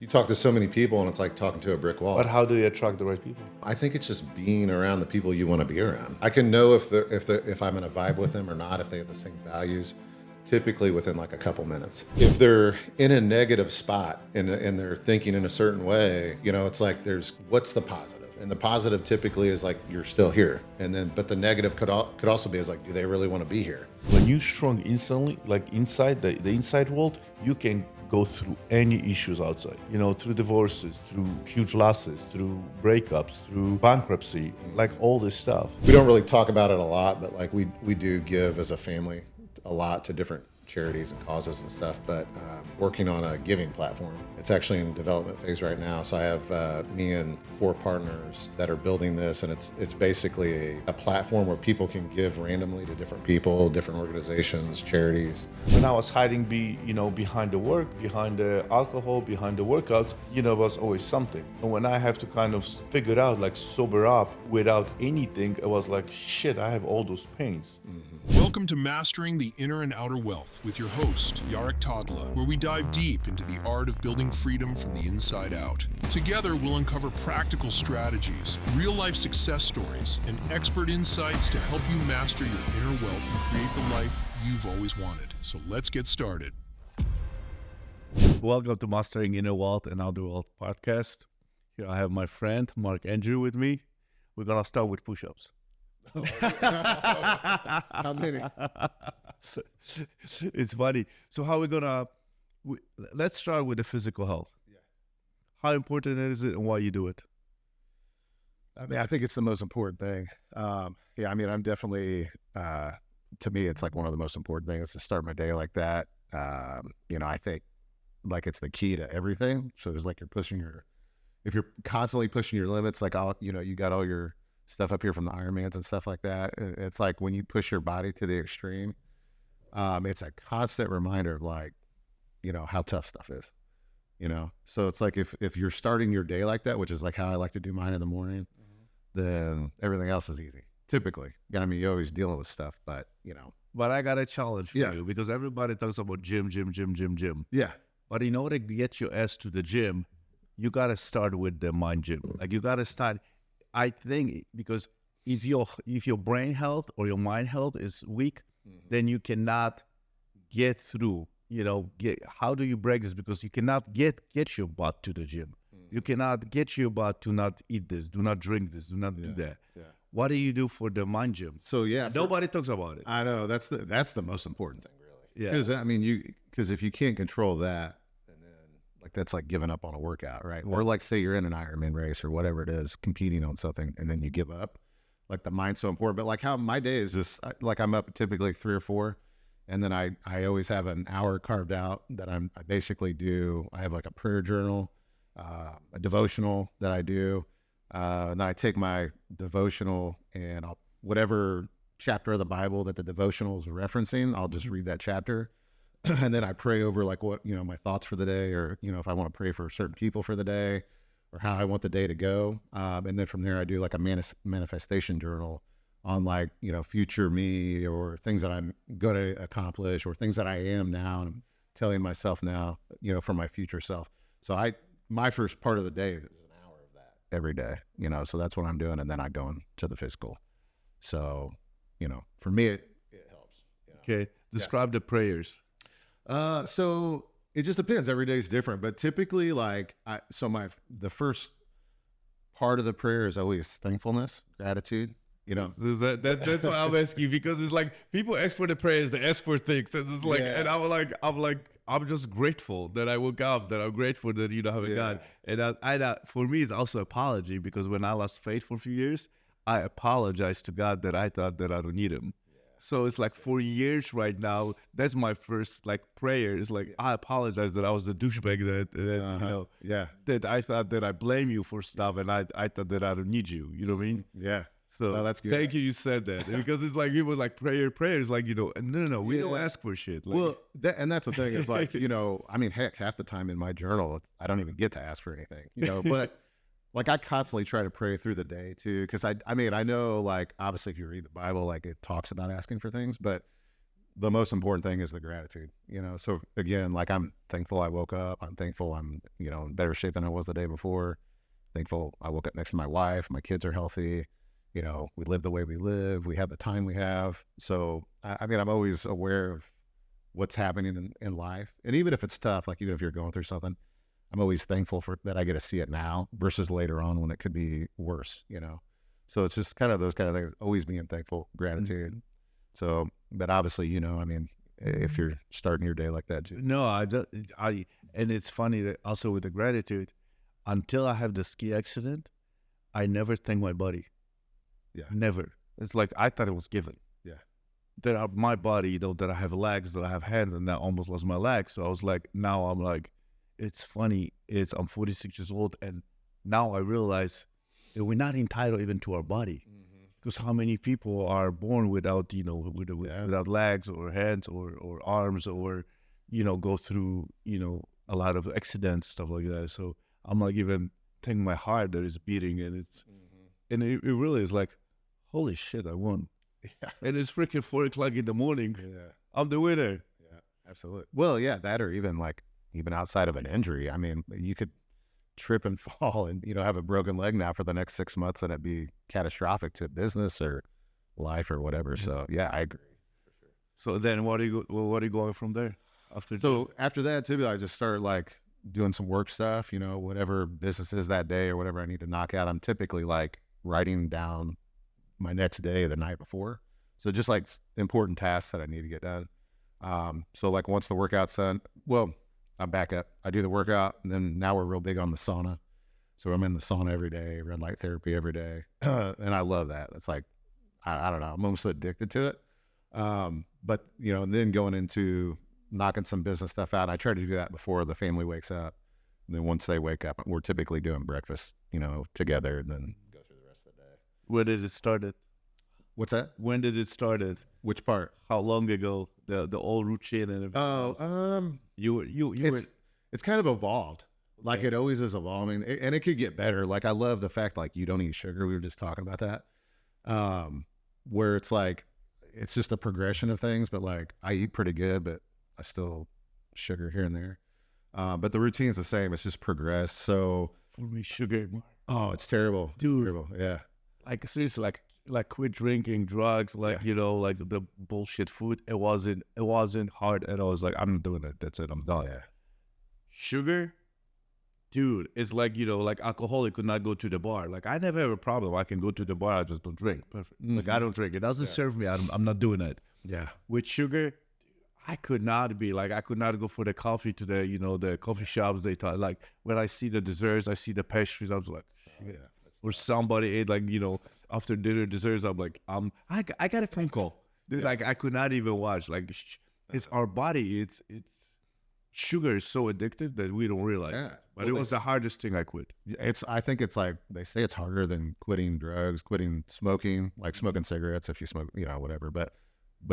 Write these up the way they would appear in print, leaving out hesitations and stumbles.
You talk to so many people and it's like talking to a brick wall. But how do you attract the right people? I think it's just being around the people you want to be around. I can know if I'm in a vibe with them or not, if they have the same values, typically within like a couple minutes. If they're in a negative spot and they're thinking in a certain way, it's like what's the positive? And the positive typically is like you're still here. But the negative could also be is like, do they really want to be here? When you're strong instantly, like inside the inside world, you can go through any issues outside, through divorces, through huge losses, through breakups, through bankruptcy, like all this stuff. We don't really talk about it a lot, but like we do give as a family a lot to different charities and causes and stuff, but working on a giving platform. It's actually in development phase right now. So I have me and 4 partners that are building this, and it's basically a platform where people can give randomly to different people, different organizations, charities. When I was hiding behind the work, behind the alcohol, behind the workouts, was always something. And when I have to kind of figure out, like sober up without anything, it was like, shit, I have all those pains. Mm-hmm. Welcome to Mastering the Inner and Outer Wealth with your host, Jarek Tadla, where we dive deep into the art of building freedom from the inside out. Together, we'll uncover practical strategies, real-life success stories, and expert insights to help you master your inner wealth and create the life you've always wanted. So let's get started. Welcome to Mastering Inner Wealth and Outer Wealth podcast. Here I have my friend, Mark Andrew, with me. We're going to start with push-ups. How many? It's funny. So how let's start with the physical health. Yeah. How important is it and why you do it? I mean, I think it's the most important thing. I'm definitely, to me, it's like one of the most important things to start my day like that. I think like it's the key to everything. So there's like if you're constantly pushing your limits, like you got all your stuff up here from the Ironmans and stuff like that. It's like when you push your body to the extreme, it's a constant reminder of like, how tough stuff is, So it's like if you're starting your day like that, which is like how I like to do mine in the morning, then everything else is easy. Typically, you're always dealing with stuff, but But I got a challenge for you because everybody talks about gym. Yeah. But in order to get your ass to the gym, you got to start with the mind gym. Like you got to start. I think because if your brain health or your mind health is weak, then you cannot get through. How do you break this? Because you cannot get your butt to the gym. You cannot get your butt to not eat this, do not drink this, do not do that. Yeah. What do you do for the mind gym? So Nobody talks about it. I know that's the most important thing, really. Yeah. Because if you can't control that, and then Like that's like giving up on a workout, right? Or like say you're in an Ironman race or whatever it is, competing on something, and then you give up. Like the mind's so important. But like how my day is just like I'm up typically 3 or 4, and then I always have an hour carved out that I basically do. I have like a prayer journal, a devotional that I do. And then I take my devotional and whatever chapter of the Bible that the devotional is referencing, I'll just read that chapter. And then I pray over like what, my thoughts for the day, or, if I want to pray for certain people for the day or how I want the day to go. And then from there I do like a manifestation journal on like, future me or things that I'm going to accomplish or things that I am now. And I'm telling myself now, for my future self. So my first part of the day is an hour of that every day, so that's what I'm doing. And then I go into the physical. So, for me, it helps. Okay. Describe the prayers. So it just depends. Every day is different, but typically the first part of the prayer is always thankfulness, gratitude, That's why I'm asking, because it's like people ask for the prayers, they ask for things. And it's like, and I'm just grateful that I woke up, that I'm grateful that, have a God. And for me, it's also apology, because when I lost faith for a few years, I apologized to God that I thought that I don't need him. So it's like for years right now, that's my first like prayer. It's like, I apologize that I was the douchebag that I thought that I blame you for stuff, and I thought that I don't need you. You know what I mean? Yeah. So that's good. Thank you said that, because it's like people like prayer is like, no, we don't ask for shit. Like, and that's the thing is like, heck, half the time in my journal, I don't even get to ask for anything, but like I constantly try to pray through the day too. Cause I know like, obviously if you read the Bible, like it talks about asking for things, but the most important thing is the gratitude, So again, like I'm thankful I woke up. I'm thankful I'm, in better shape than I was the day before. Thankful I woke up next to my wife. My kids are healthy. We live the way we live. We have the time we have. So, I mean, I'm always aware of what's happening in life. And even if it's tough, like even if you're going through something, I'm always thankful for that I get to see it now versus later on when it could be worse, So it's just kind of those kind of things, always being thankful, gratitude. So, but obviously, I mean, if you're starting your day like that too. No, and it's funny that also with the gratitude, until I have the ski accident, I never thank my body. Yeah. Never. It's like, I thought it was given. Yeah. That my body, that I have legs, that I have hands, and that almost was my legs. So I was like, now I'm like, it's funny. I'm 46 years old, and now I realize that we're not entitled even to our body. Because how many people are born without, without legs or hands or arms or, go through, a lot of accidents, stuff like that. So I'm like even thinking my heart that is beating, and and it really is like, holy shit, I won. Yeah. And it's freaking 4 o'clock in the morning. Yeah. I'm the winner. Yeah, absolutely. Well, yeah, that or even outside of an injury. I mean, you could trip and fall and have a broken leg now for the next 6 months and it'd be catastrophic to business or life or whatever. So yeah, I agree for sure. So then what are you going from there after that typically I just start like doing some work stuff, whatever business is that day or whatever I need to knock out. I'm typically like writing down my next day the night before, so just like important tasks that I need to get done. So like once the workout's done, well, I'm back up. I do the workout, and then now we're real big on the sauna. So I'm in the sauna every day, red light therapy every day. And I love that. It's like, I don't know, I'm almost addicted to it. But, and then going into knocking some business stuff out. I try to do that before the family wakes up. And then once they wake up, we're typically doing breakfast, together, and then go through the rest of the day. When did it started? What's that? When did it started? Which part? How long ago? The old routine and everything. It's kind of evolved. Okay. Like it always is evolving, and it could get better. Like I love the fact like you don't eat sugar. We were just talking about that. Where it's like it's just a progression of things, but like I eat pretty good, but I still sugar here and there. But the routine's the same. It's just progress. So for me, sugar. Oh, it's terrible, dude. It's terrible. Yeah. Like seriously, like quit drinking drugs, like like the bullshit food. It wasn't hard at all. I was like, I'm not doing it. That's it. I'm done. Yeah. Sugar, dude, it's like like alcoholic could not go to the bar. Like I never have a problem. I can go to the bar. I just don't drink. Perfect. Mm-hmm. Like I don't drink. It doesn't serve me. I'm not doing it. Yeah. With sugar, I could not be like I could not go for the coffee to the coffee shops. They thought like when I see the desserts, I see the pastries. I was like, shit. Yeah. Or somebody ate like after dinner desserts. I'm like I got a phone call. Yeah. Like I could not even watch. Like it's our body. It's sugar is so addictive that we don't realize. Yeah. But it was the hardest thing I quit. I think it's like they say it's harder than quitting drugs, quitting smoking, like smoking cigarettes if you smoke, whatever. But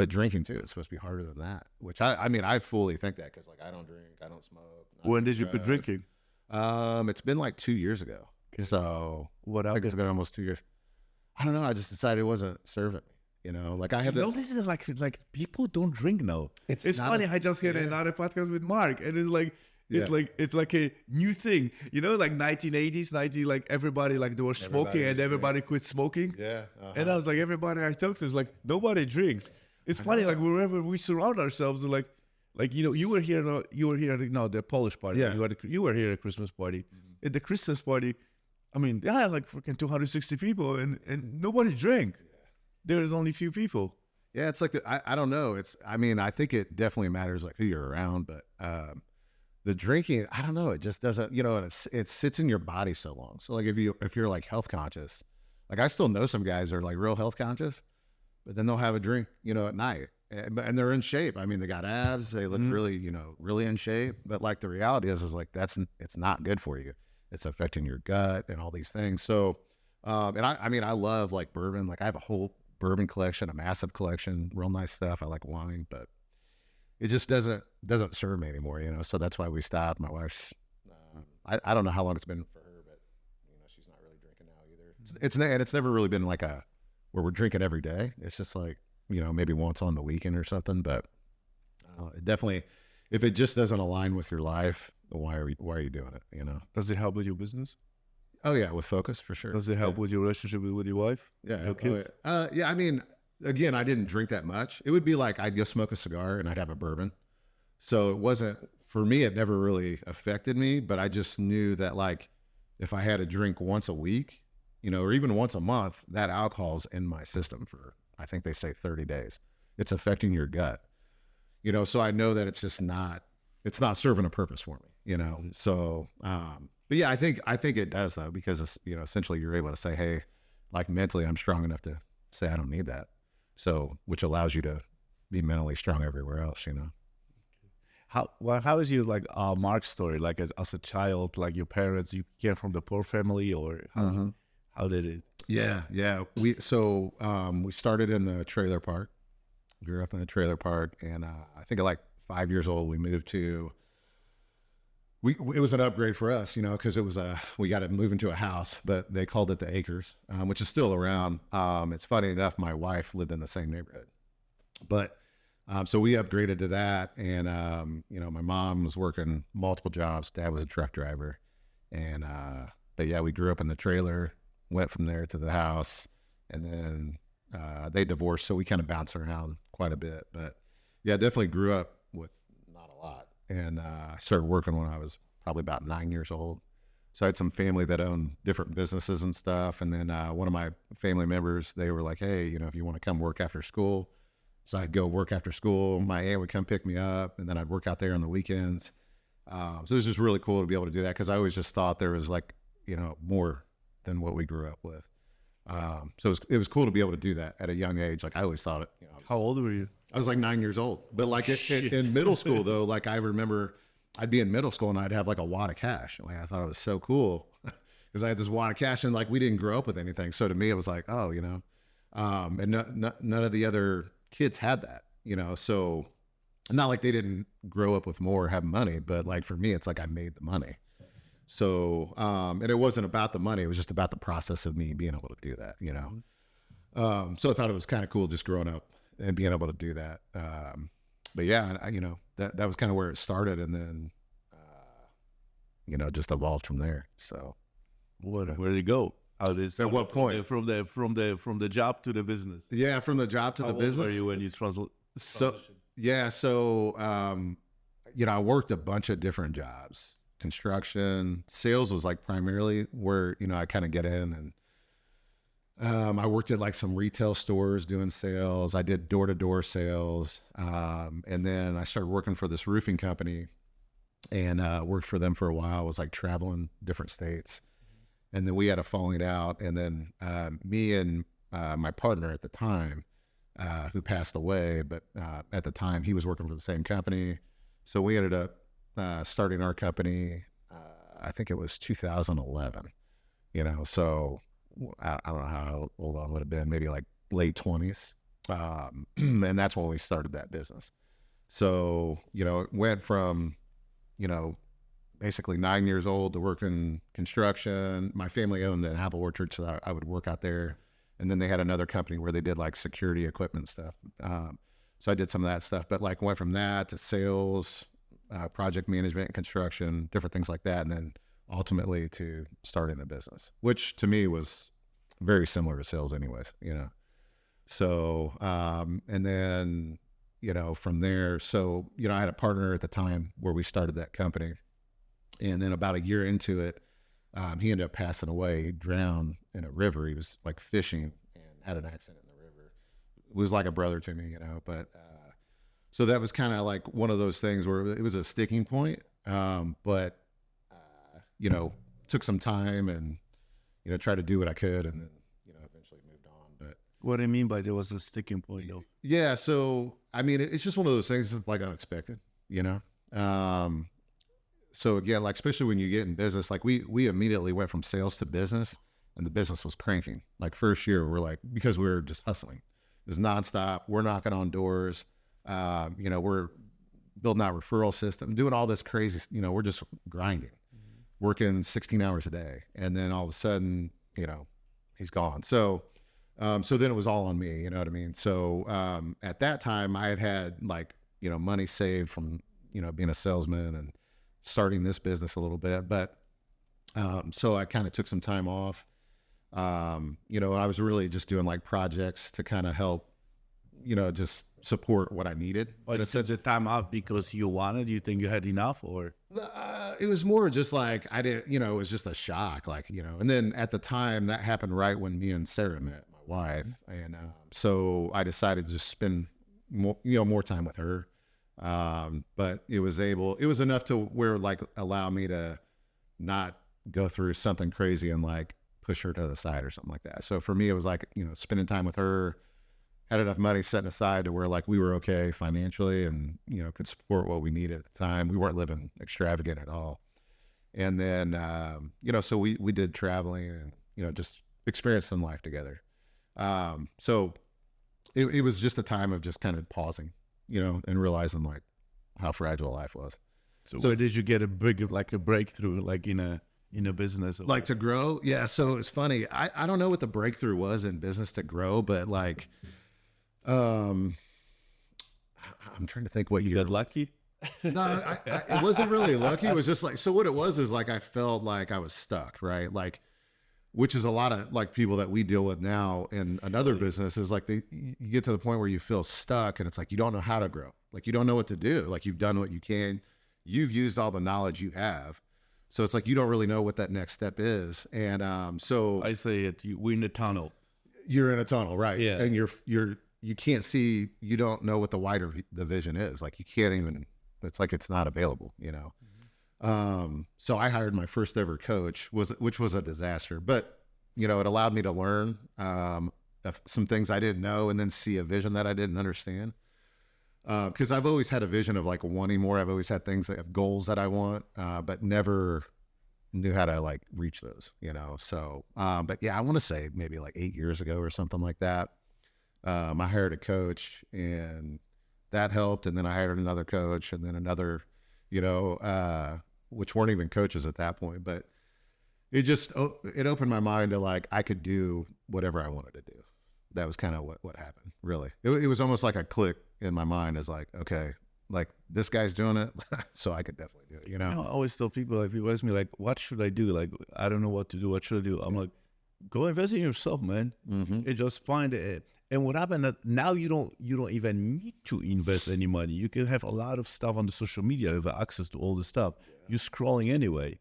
drinking too, it's supposed to be harder than that. Which I mean I fully think that because like I don't drink, I don't smoke. When did you quit drinking? It's been like 2 years ago. So what I think it's been almost 2 years. I don't know. I just decided it wasn't serving me. Like I have this. This is like people don't drink now. It's funny. I just had another podcast with Mark, and it's like it's like a new thing. Like 1980s, like everybody like they were smoking and everybody quit smoking. Yeah. And I was like everybody I talked to is like nobody drinks. It's funny like wherever we surround ourselves, like you were here the Polish party. Yeah. You were here at Christmas party. Mm-hmm. At the Christmas party. I mean, like freaking 260 people and nobody drank. Yeah. There is only a few people. Yeah, it's like, I don't know. I think it definitely matters like who you're around, but the drinking, I don't know. It just doesn't, and it sits in your body so long. So like if you're like health conscious, like I still know some guys are like real health conscious, but then they'll have a drink, at night and they're in shape. I mean, they got abs, they look really, really in shape, but like the reality is like, it's not good for you. It's affecting your gut and all these things. So, and I love like bourbon. Like I have a whole bourbon collection, a massive collection, real nice stuff. I like wine, but it just doesn't serve me anymore, So that's why we stopped. My wife's, I don't know how long it's been for her, but she's not really drinking now either. It's never really been like where we're drinking every day. It's just like maybe once on the weekend or something, but it definitely, if it just doesn't align with your life, why are you doing it? Does it help with your business? Oh yeah. With focus for sure. Does it help with your relationship with your wife? Yeah. Your kids? Yeah. I mean, again, I didn't drink that much. It would be like, I'd go smoke a cigar and I'd have a bourbon. So it wasn't, for me, it never really affected me, but I just knew that like, if I had a drink once a week, or even once a month, that alcohol's in my system for, I think they say 30 days. It's affecting your gut, so I know that it's not serving a purpose for me, So, but yeah, I think it does though, because it's, essentially you're able to say, hey, like mentally, I'm strong enough to say, I don't need that. So, which allows you to be mentally strong everywhere else, How is your like Mark's story? Like as a child, like your parents, you came from the poor family, or how did it? Yeah. We started in the trailer park. Grew up in a trailer park, and I think at like 5 years old, we moved to. It was an upgrade for us, because it was we got to move into a house, but they called it the Acres, which is still around. It's funny enough, my wife lived in the same neighborhood, but. So we upgraded to that, and my mom was working multiple jobs. Dad was a truck driver, and but yeah, we grew up in the trailer. Went from there to the house, and then they divorced, so we kind of bounced around quite a bit. But yeah, definitely grew up with not a lot, and I started working when I was probably about 9 years old. So I had some family that owned different businesses and stuff, and then one of my family members, they were like, "Hey, if you want to come work after school." So I'd go work after school. My aunt would come pick me up, and then I'd work out there on the weekends. So it was just really cool to be able to do that, because I always just thought there was like, more than what we grew up with. So it was cool to be able to do that at a young age. Like I always thought it. How old were you? I was like 9 years old. But like in middle school though, like I remember I'd be in middle school and I'd have like a wad of cash. Like I thought it was so cool because I had this wad of cash, and like we didn't grow up with anything. So to me, it was like, oh, and none of the other kids had that, so not like they didn't grow up with more or have money, but like for me, it's like I made the money. So, and it wasn't about the money. It was just about the process of me being able to do that, So I thought it was kind of cool just growing up and being able to do that. But yeah, that was kind of where it started, and then, just evolved from there. So where did it go? At what point? From the job to the business. Yeah, from the job to the business. How old were you when you transitioned? I worked a bunch of different jobs. Construction, sales was like primarily where, I kind of get in, and I worked at like some retail stores doing sales. I did door-to-door sales. And then I started working for this roofing company, and worked for them for a while. I was like traveling different states. And then we had a falling out, and then me and my partner at the time, who passed away, but at the time he was working for the same company. So we ended up starting our company, I think it was 2011, so I don't know how old I would have been, maybe like late 20s. And that's when we started that business. So, it went from, basically 9 years old to work in construction. My family owned an apple orchard, so I would work out there. And then they had another company where they did like security equipment stuff. So I did some of that stuff, but like went from that to sales, project management, construction, different things like that. And then ultimately to starting the business, which to me was very similar to sales anyways, So, and then, from there, so, I had a partner at the time where we started that company. And then about a year into it, he ended up passing away. He drowned in a river. He was like fishing and had an accident in the river. It was like a brother to me, but, so that was kind of like one of those things where it was a sticking point. But, took some time and, tried to do what I could, and then, eventually moved on. But what do you mean by there was a sticking point though? Yeah. So, I mean, it's just one of those things that's like unexpected, So again, like, especially when you get in business, like we immediately went from sales to business, and the business was cranking. Like first year, we're like, because we were just hustling. It was nonstop. We're knocking on doors. We're building out referral system, doing all this crazy, we're just grinding, working 16 hours a day. And then all of a sudden, he's gone. So So then it was all on me, you know what I mean? So at that time I had like, you know, money saved from, you know, being a salesman and starting this business a little bit. But so I kind of took some time off. You know, I was really just doing like projects to kind of help, you know, just support what I needed. But you took the time off because you wanted, you think you had enough, or? It was more just like, I didn't, you know, it was just a shock, like, you know, and then at the time that happened right when me and Sarah met, my wife. And so I decided to just spend more, you know, more time with her. But it was enough to where like allow me to not go through something crazy and like push her to the side or something like that. So for me, it was like, you know, spending time with her, had enough money set aside to where like we were okay financially and, you know, could support what we needed at the time. We weren't living extravagant at all. And then, you know, so we did traveling and, you know, just experiencing life together. So it was just a time of just kind of pausing, you know, and realizing like how fragile life was. So where did you get a big, like a breakthrough, like in a business? Like to grow? Yeah. So it's funny. I don't know what the breakthrough was in business to grow, but like, I'm trying to think what you got lucky. No, it wasn't really lucky. It was just like, so what it was is like, I felt like I was stuck, right? Like, which is a lot of like people that we deal with now in another business is like you get to the point where you feel stuck and it's like, you don't know how to grow. Like, you don't know what to do. Like, you've done what you can, you've used all the knowledge you have. So it's like, you don't really know what that next step is. And, so I say we're in the tunnel. You're in a tunnel, right? Yeah. And you can't see, you don't know what the vision is. Like, you can't even, it's like, it's not available, you know? So I hired my first ever coach, which was a disaster, but you know, it allowed me to learn, some things I didn't know and then see a vision that I didn't understand. Cause I've always had a vision of like wanting more. I've always had things that have goals that I want, but never knew how to like reach those, you know? So, but yeah, I want to say maybe like 8 years ago or something like that. I hired a coach and that helped. And then I hired another coach and then another, you know, which weren't even coaches at that point, but it opened my mind to like, I could do whatever I wanted to do. That was kind of what happened, really. It was almost like a click in my mind as like, okay, like this guy's doing it, so I could definitely do it, you know? I always tell people, like, people ask me like, what should I do? Like, I don't know what to do. What should I do? I'm like, go invest in yourself, man. And just find it. And what happened that now you don't even need to invest any money. You can have a lot of stuff on the social media. You have access to all the stuff. You're scrolling anyway.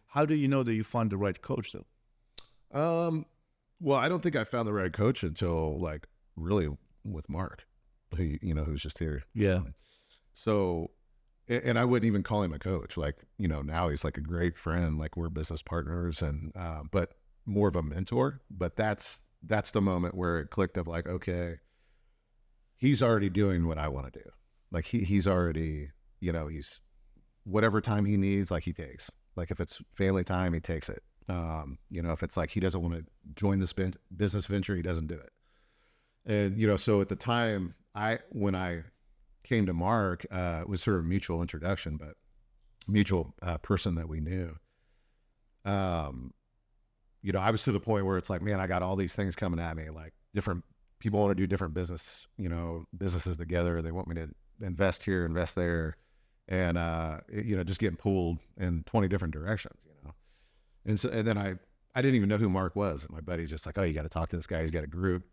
How do you know that you find the right coach though? Well, I don't think I found the right coach until like really with Mark, who's just here. Yeah. So, and I wouldn't even call him a coach. Like, you know, now he's like a great friend, like we're business partners and, but more of a mentor. But that's the moment where it clicked of like, okay, he's already doing what I want to do. Like he's already, you know, he's whatever time he needs, like he takes. Like if it's family time, he takes it. You know, if it's like he doesn't want to join this business venture, he doesn't do it. And, you know, so at the time when I came to Mark, it was sort of a mutual introduction, but mutual person that we knew. You know, I was to the point where it's like, man, I got all these things coming at me, like different people want to do different businesses together. They want me to invest here, invest there. And, you know, just getting pulled in 20 different directions, you know? And so, and then I didn't even know who Mark was. And my buddy's just like, oh, you got to talk to this guy. He's got a group.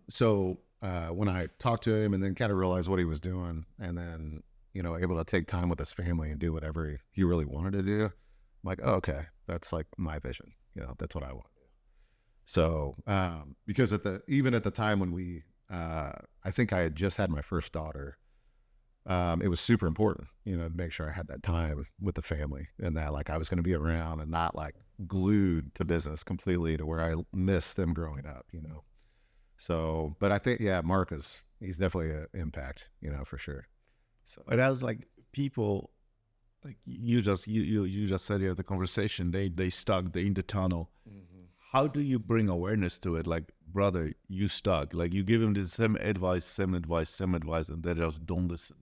So when I talked to him and then kind of realized what he was doing and then, you know, able to take time with his family and do whatever he really wanted to do, I'm like, oh, okay, that's like my vision. You know, that's what I want to do. So, because even at the time when I think I had just had my first daughter, it was super important, you know, to make sure I had that time with the family and that like I was going to be around and not like glued to business completely to where I missed them growing up, you know? So, but I think, yeah, Mark he's definitely an impact, you know, for sure. So, but I was like, people like you just said here, the conversation, they stuck, they in the tunnel. How do you bring awareness to it? Like, brother, you stuck, like you give them the same advice, and they just don't listen.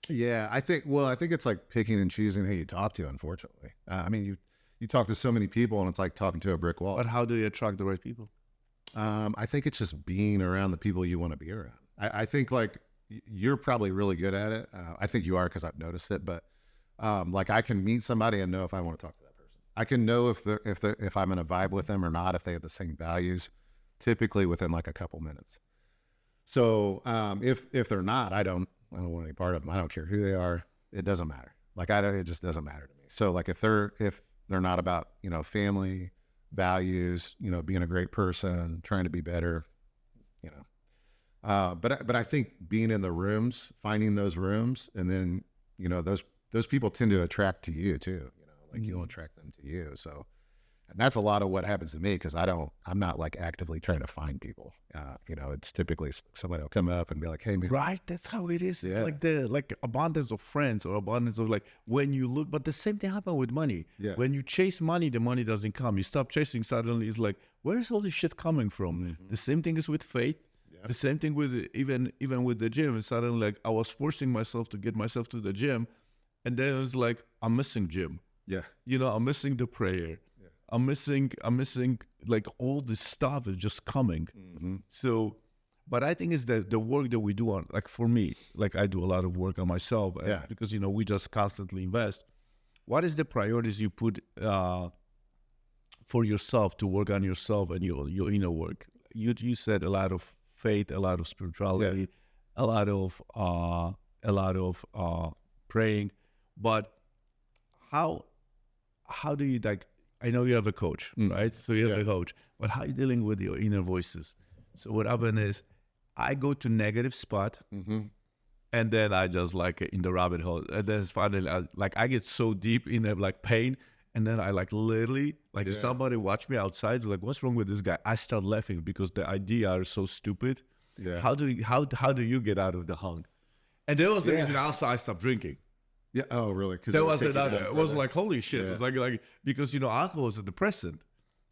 Yeah, I think it's like picking and choosing who you talk to, unfortunately. I mean, you talk to so many people and it's like talking to a brick wall. But how do you attract the right people? I think it's just being around the people you want to be around. I think like you're probably really good at it. I think you are because I've noticed it. But like I can meet somebody and know if I want to talk to that person. I can know if I'm in a vibe with them or not, if they have the same values, typically within like a couple minutes. So if they're not, I don't want any part of them. I don't care who they are. It doesn't matter. Like it just doesn't matter to me. So like if they're not about, family, values, being a great person, trying to be better, but I think being in the rooms, finding those rooms, and then, those people tend to attract to you too, like you'll attract them to you. So, and that's a lot of what happens to me because I'm not like actively trying to find people. It's typically somebody will come up and be like, hey, man. Right, that's how it is. Yeah. It's like abundance of friends or abundance of like when you look. But the same thing happened with money. Yeah. When you chase money, the money doesn't come. You stop chasing, suddenly it's like, where is all this shit coming from? Mm-hmm. The same thing is with faith. Yeah. The same thing with even with the gym. And suddenly, like I was forcing myself to get myself to the gym, and then it was like I'm missing gym. Yeah. I'm missing the prayer. Yeah. I'm missing like all this stuff is just coming. Mm-hmm. So, but I think it's the work that we do on, like for me, like I do a lot of work on myself because, we just constantly invest. What is the priorities you put for yourself to work on yourself and your inner work? You said a lot of faith, a lot of spirituality, a lot of praying, but how do you like, I know you have a coach, right? So you have a coach, but how are you dealing with your inner voices? So what happened is I go to negative spot and then I just like in the rabbit hole. And then finally, I get so deep in the like pain. And then I like literally, like if somebody watch me outside, like, what's wrong with this guy? I start laughing because the idea are so stupid. Yeah. How do you get out of the hung? And that was the reason also I stopped drinking. Yeah. Oh, really? Because That was another. It was like, holy shit. Yeah. It's like because alcohol is a depressant,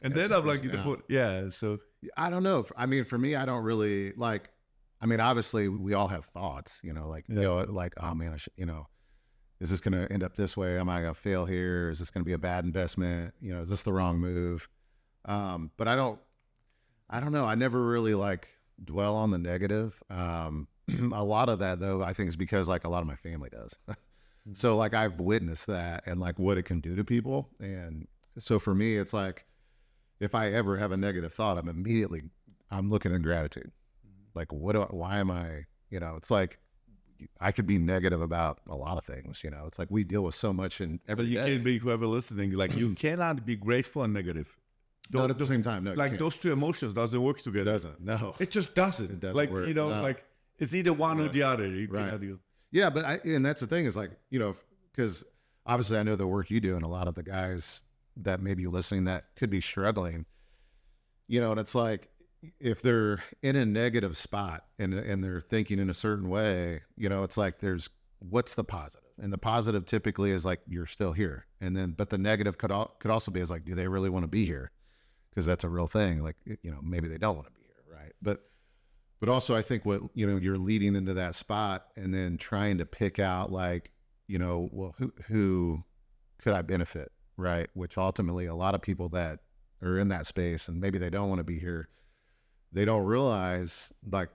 and then I'm like, so I don't know. I mean, for me, I don't really like. I mean, obviously, we all have thoughts. Like oh man, I should. Is this going to end up this way? Am I going to fail here? Is this going to be a bad investment? Is this the wrong move? But I don't know. I never really like dwell on the negative. A lot of that though, I think is because like a lot of my family does. So like I've witnessed that and like what it can do to people. And so for me, it's like, if I ever have a negative thought, I'm looking at gratitude. Like why am I, it's like, I could be negative about a lot of things, it's like we deal with so much in every but you day. can't be, whoever listening, like you cannot be grateful and negative. Not at the same time. No, you like can't. those two emotions doesn't work together. It doesn't. No, It just doesn't. It doesn't like, work. It's No. like, it's either one or the other. You Right. cannot do. yeah, but and that's the thing is like, because obviously I know the work you do and a lot of the guys that may be listening that could be struggling, and it's like, if they're in a negative spot and they're thinking in a certain way, it's like what's the positive? And the positive typically is like, you're still here. And then, but the negative could also be is like, do they really want to be here? Because that's a real thing. Like, maybe they don't want to be here. Right. But also I think what, you're leading into that spot and then trying to pick out like, well, who could I benefit? Right. Which ultimately a lot of people that are in that space and maybe they don't want to be here, they don't realize like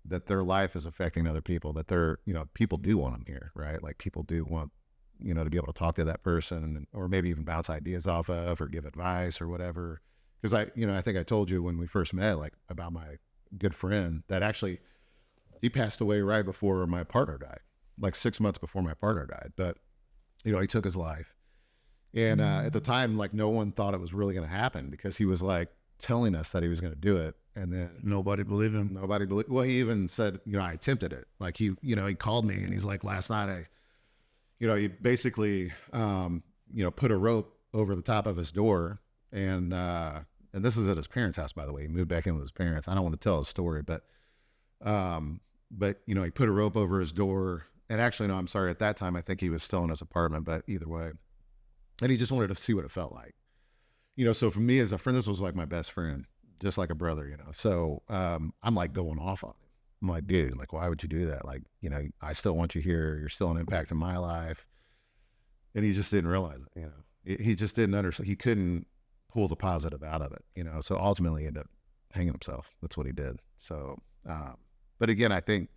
that their life is affecting other people, that they're, people do want them here, right? Like people do want, to be able to talk to that person or maybe even bounce ideas off of or give advice or whatever. Cause I think I told you when we first met, like about my good friend that actually, he passed away right before my partner died, like 6 months before my partner died. But, he took his life. And at the time, like no one thought it was really going to happen because he was like telling us that he was going to do it. And then Nobody believed him. well, he even said, I attempted it. Like he called me and he's like, last night he basically, put a rope over the top of his door and this is at his parents' house, by the way. He moved back in with his parents. I don't want to tell his story, but he put a rope over his door and actually, no, I'm sorry. At that time, I think he was still in his apartment, but either way, and he just wanted to see what it felt like, so for me as a friend, this was like my best friend. Just like a brother, So I'm like going off on him. I'm like, dude, like, why would you do that? Like, I still want you here. You're still an impact in my life. And he just didn't realize it, He just didn't understand. He couldn't pull the positive out of it, So ultimately he ended up hanging himself. That's what he did. So, but again, I think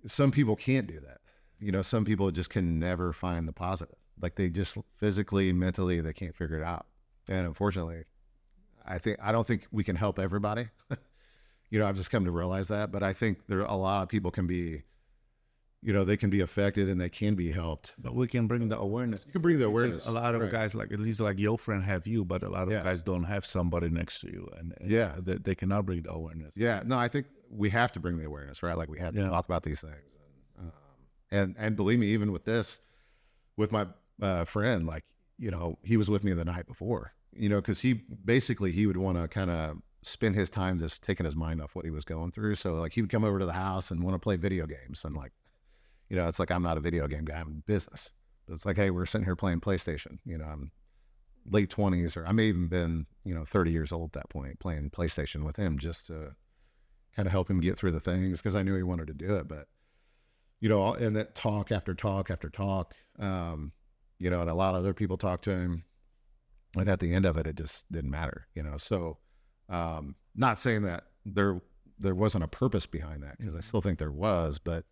some people can't do that. You know, some people just can never find the positive. Like they just physically, mentally, they can't figure it out. And unfortunately, I don't think we can help everybody. You know, I've just come to realize that, but I think there a lot of people can be, you know, they can be affected and they can be helped. But we can bring the awareness. You can bring the awareness. A lot of guys, like at least like your friend have you, but a lot of guys don't have somebody next to you, and they cannot bring the awareness. Yeah, no, I think we have to bring the awareness, right? Like we have to talk about these things, and believe me, even with this, with my friend, like, you know, he was with me the night before, you know, because he would want to kind of spend his time just taking his mind off what he was going through. So like he would come over to the house and want to play video games, and like, you know, it's like, I'm not a video game guy, I'm in business. But it's like, hey, we're sitting here playing PlayStation. You know, I'm late 20s, or I may even been, you know, 30 years old at that point, playing PlayStation with him just to kind of help him get through the things, because I knew he wanted to do it. But, you know, and that talk after talk after talk, you know, and a lot of other people talked to him, and at the end of it, it just didn't matter, you know. So not saying that there wasn't a purpose behind that, because I still think there was, but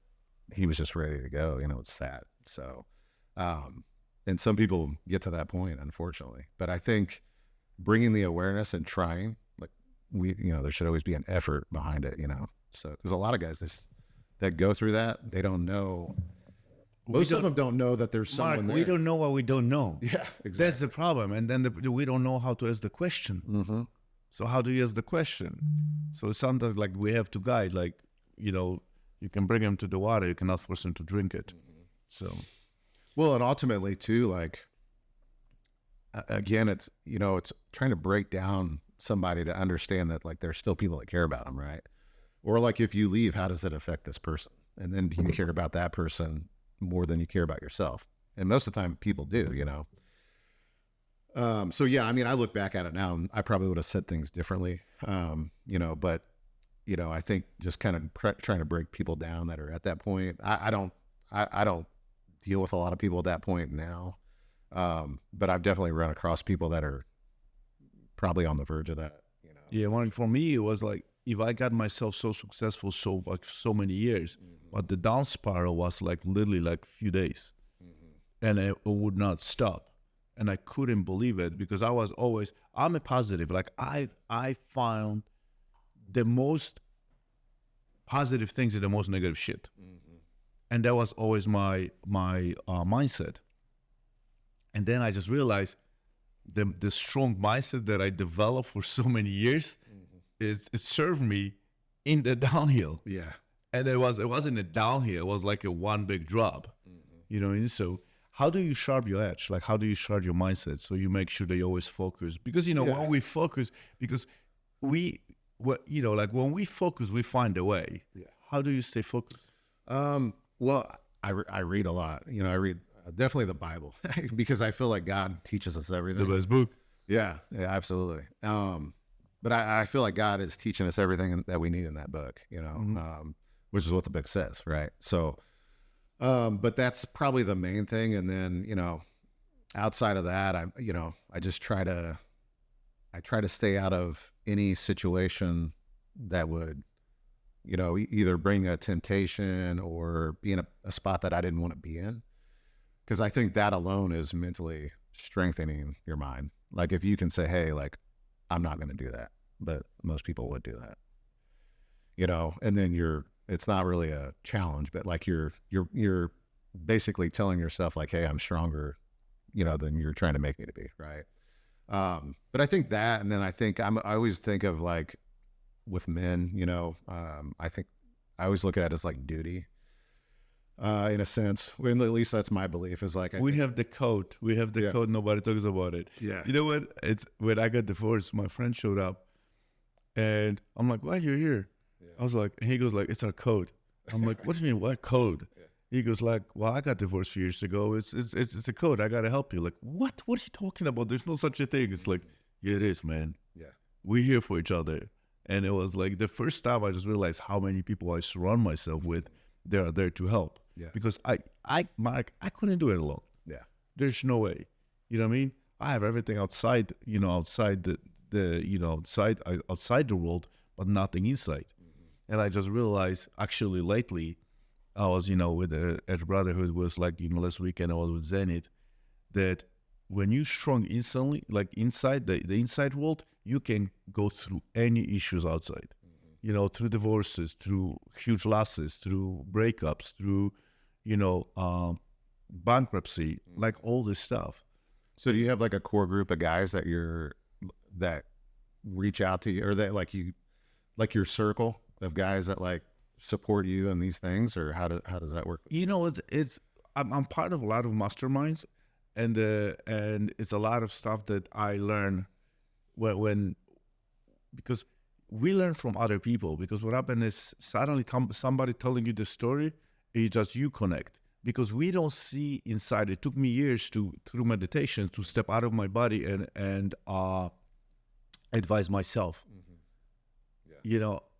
he was just ready to go. You know, it's sad. So, and some people get to that point, unfortunately. But I think bringing the awareness and trying, like you know, there should always be an effort behind it, you know. So, because a lot of guys that go through that, they don't know. Most of them don't know that there's someone there. We don't know what we don't know. Yeah, exactly. That's the problem. And then we don't know how to ask the question. Mm-hmm. So how do you ask the question? So sometimes like we have to guide, like, you know, you can bring him to the water, you cannot force him to drink it. So, well, and ultimately too, like, again, it's, you know, it's trying to break down somebody to understand that like there's still people that care about them, right? Or like, if you leave, how does it affect this person? And then do you care about that person more than you care about yourself? And most of the time people do, you know. So yeah, I mean, I look back at it now and I probably would have said things differently, you know, but, you know, I think just kind of trying to break people down that are at that point. I don't deal with a lot of people at that point now. But I've definitely run across people that are probably on the verge of that, you know? Yeah. Well, for me, it was like, if I got myself so successful, so many years, but the down spiral was like literally like a few days, and it would not stop. And I couldn't believe it, because I'm a positive. Like I found the most positive things in the most negative shit. And that was always my mindset. And then I just realized the strong mindset that I developed for so many years, it served me in the downhill. Yeah. And it wasn't a downhill, it was like a one big drop. You know what I mean? So how do you sharpen your edge? Like, how do you sharpen your mindset so you make sure that you always focus? Because, you know, when we focus, because you know, like when we focus, we find a way. Yeah. How do you stay focused? Well, I read a lot. You know, I read definitely the Bible because I feel like God teaches us everything. The best book. Yeah, absolutely. But I feel like God is teaching us everything that we need in that book, you know, which is what the book says, right? So, but that's probably the main thing. And then, you know, outside of that, I just try to stay out of any situation that would, you know, either bring a temptation or be in a spot that I didn't want to be in. Because I think that alone is mentally strengthening your mind. Like if you can say, hey, like, I'm not going to do that, but most people would do that, you know, and then it's not really a challenge, but like you're basically telling yourself like, hey, I'm stronger, you know, than you're trying to make me to be. Right. But I think that, and then I always think of like with men, you know, I think I always look at it as like duty, in a sense. At least that's my belief, is like, we have the code. We have the code. Nobody talks about it. Yeah. You know what? It's when I got divorced, my friend showed up and I'm like, why are you here? Yeah. I was like, and he goes like, it's our code. I'm like, what do you mean? What code? Yeah. He goes like, well, I got divorced a few years ago. It's a code. I got to help you. Like, what are you talking about? There's no such a thing. It's like, yeah, it is, man. Yeah. We're here for each other. And it was like the first time I just realized how many people I surround myself with, they are there to help. Yeah. Because Mark, I couldn't do it alone. Yeah. There's no way. You know what I mean? I have everything outside, you know, outside the outside the world, but nothing inside. And I just realized actually lately, I was with the Edge Brotherhood was like last weekend I was with Zenit, that when you strong instantly, like inside the inside world, you can go through any issues outside, through divorces, through huge losses, through breakups, through, bankruptcy, like all this stuff. So do you have like a core group of guys that that reach out to you, or that like your circle of guys that like support you in these things, or how does that work? I'm part of a lot of masterminds, and it's a lot of stuff that I learn because we learn from other people, because what happened is suddenly somebody telling you the story, it's just you connect, because we don't see inside. It took me years through meditation to step out of my body and advise myself.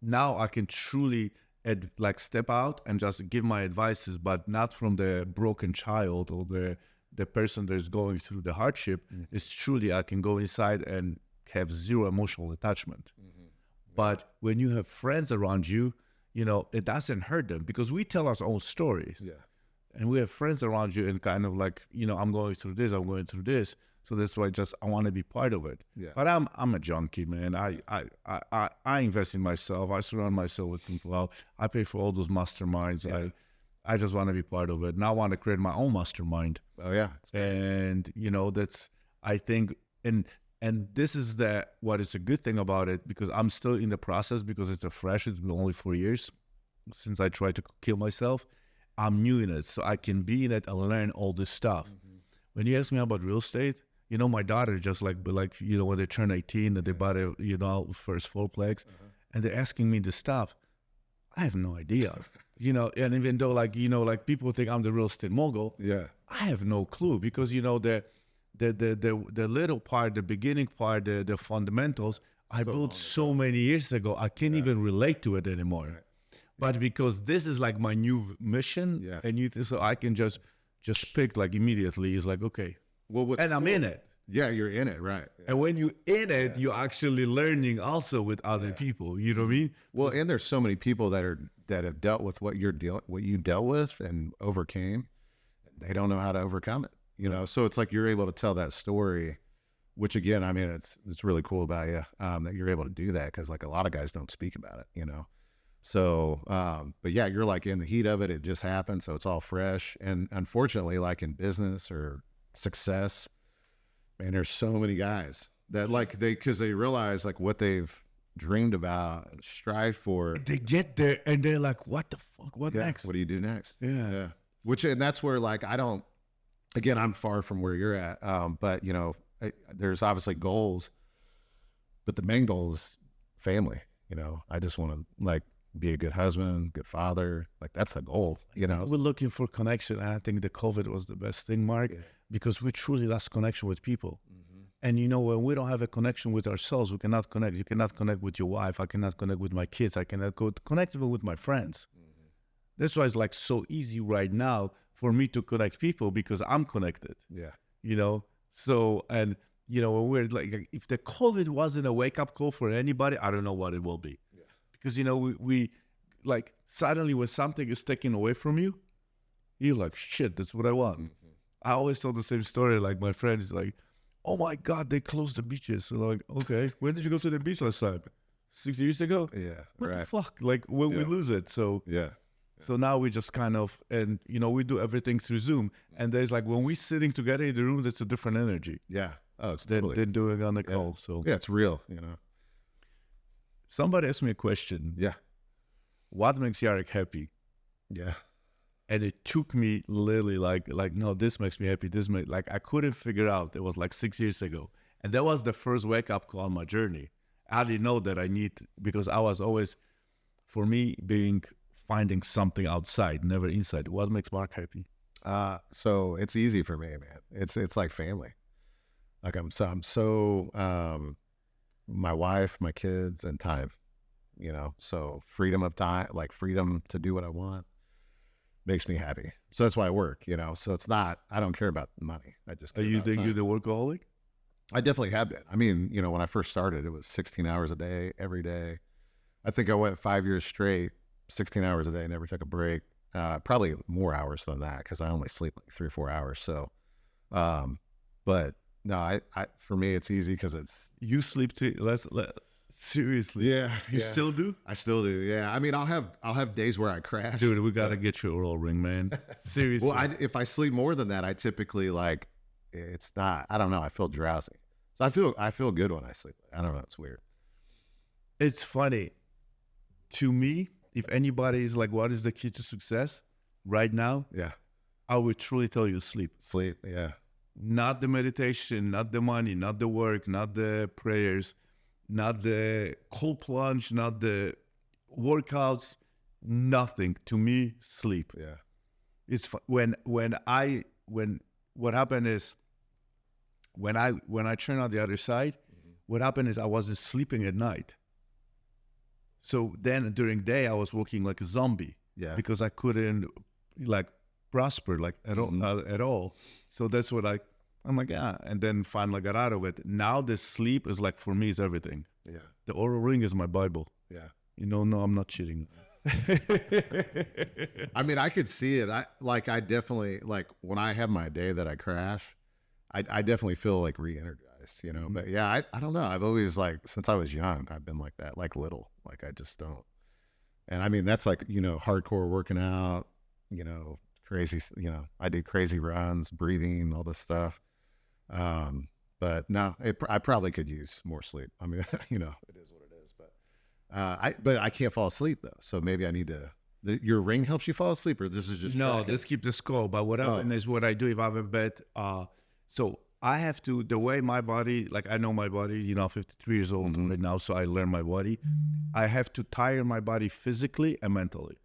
Now I can truly step out and just give my advices, but not from the broken child or the person that is going through the hardship. It's truly I can go inside and have zero emotional attachment. But when you have friends around you, it doesn't hurt them, because we tell our own stories. And we have friends around you and kind of like, I'm going through this. So that's why I want to be part of it. But I'm a junkie, man. I invest in myself. I surround myself with people. I pay for all those masterminds. I just want to be part of it. Now I want to create my own mastermind. Oh yeah. And that's, I think, and this is what is a good thing about it, because I'm still in the process, because it's it's been only 4 years since I tried to kill myself. I'm new in it, so I can be in it and learn all this stuff. When you ask me about real estate, my daughter just when they turn 18 and they bought a, first fourplex, and they're asking me this stuff. I have no idea, and even though people think I'm the real estate mogul, I have no clue, because, the little part, the beginning part, the fundamentals, I built so many years ago, I can't even relate to it anymore. But because this is like my new mission, and so I can just pick immediately. It's like, okay, and I'm in it. Yeah, you're in it, right? And when you're in it, you're actually learning also with other people. You know what I mean? Well, and there's so many people that have dealt with what you dealt with and overcame. They don't know how to overcome it. So it's like you're able to tell that story, which again, I mean, it's really cool about you that you're able to do that, because like a lot of guys don't speak about it. So, but yeah, you're like in the heat of it. It just happened. So it's all fresh. And unfortunately, like in business or success, man, there's so many guys that because they realize like what they've dreamed about and strive for. They get there and they're like, what the fuck? What next? What do you do next? Yeah. And that's where again, I'm far from where you're at. But there's obviously goals, but the main goal is family. I just want to be a good husband, good father. Like that's the goal, We're looking for connection. And I think the COVID was the best thing, Mark, because we truly lost connection with people. And when we don't have a connection with ourselves, we cannot connect. You cannot connect with your wife. I cannot connect with my kids. I cannot connect even with my friends. That's why it's like so easy right now for me to connect people, because I'm connected. So, and when we're like, if the COVID wasn't a wake-up call for anybody, I don't know what it will be. Because, we like suddenly when something is taken away from you, you're like, shit, that's what I want. I always tell the same story. Like my friend is like, oh my God, they closed the beaches. So like, okay, when did you go to the beach last time? 6 years ago? Yeah. What the fuck? Like when we lose it. So so now we just kind of, and we do everything through Zoom. And there's like, when we're sitting together in the room, that's a different energy. Yeah. Oh, it's than doing on the call. So yeah, it's real, Somebody asked me a question. Yeah. What makes Jarek happy? Yeah. And it took me literally like, no, this makes me happy. I couldn't figure out. It was like 6 years ago. And that was the first wake up call on my journey. I didn't know that because I was always, for me, finding something outside, never inside. What makes Mark happy? So it's easy for me, man. It's like family. Like I'm so my wife, my kids, and time, so freedom of time, like freedom to do what I want, makes me happy. So that's why I work, so it's not, I don't care about the money. I just care You about think time. you're the workaholic? I definitely have been. I mean, you know, when I first started, it was 16 hours a day, every day. I think I went 5 years straight, 16 hours a day, never took a break. Probably more hours than that because I only sleep like 3 or 4 hours. So, but no, I for me, it's easy because it's, You sleep too. Seriously. yeah, You still do? I still do. Yeah. I mean, I'll have days where I crash. Dude, we got to get you a roll ring, man. Seriously. Well, if I sleep more than that, I typically like, it's not, I don't know. I feel drowsy. So I feel good when I sleep. I don't know. It's weird. It's funny. To me, if anybody is like, what is the key to success right now? Yeah. I would truly tell you sleep. Sleep. Yeah. Not the meditation, not the money, not the work, not the prayers, not the cold plunge, not the workouts, nothing. To me, sleep. Yeah. It's when what happened is when I turned on the other side, what happened is I wasn't sleeping at night. So then during day I was working like a zombie. Yeah. Because I couldn't like prosper like at all. So that's what I'm like, yeah. And then finally got out of it. Now the sleep is like, for me, is everything. Yeah. The Oura Ring is my Bible. Yeah. No, I'm not cheating. I mean, I could see it. I definitely, like when I have my day that I crash, I definitely feel like re-energized, you know, but yeah, I don't know. I've always like, since I was young, I've been like that, like little, like I just don't. And I mean, that's like, you know, hardcore working out, you know, crazy, you know, I do crazy runs, breathing, all this stuff. But no, I probably could use more sleep. I mean, you know, it is what it is, but I can't fall asleep though. So maybe I need to, your ring helps you fall asleep, or this is just No, tracking? this keep the score. But what happens is what I do if I have a bed. So I have to, the way my body, like I know my body, you know, 53 years old right now, so I learn my body. I have to tire my body physically and mentally.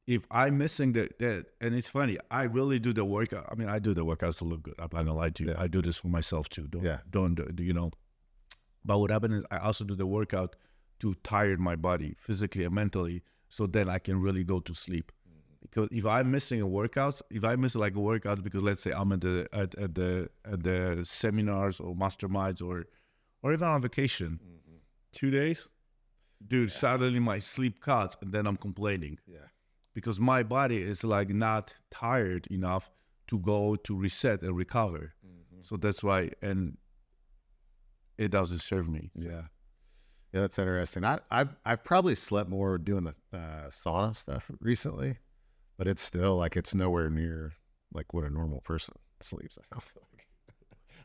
If I'm missing that, and it's funny, I really do the workout. I mean, I do the workouts to look good. I'm not gonna lie to you. Yeah. I do this for myself too. Don't you know? But what happens is I also do the workout to tire my body physically and mentally, so then I can really go to sleep. Because if I'm missing a workout, if I miss like a workout because let's say I'm at the seminars or masterminds or even on vacation, 2 days, dude, suddenly my sleep cuts and then I'm complaining. Yeah. Because my body is like not tired enough to go to reset and recover. So that's why, and it doesn't serve me. Yeah. Yeah, that's interesting. I've probably slept more doing the sauna stuff recently, but it's still like, it's nowhere near like what a normal person sleeps. I don't feel like,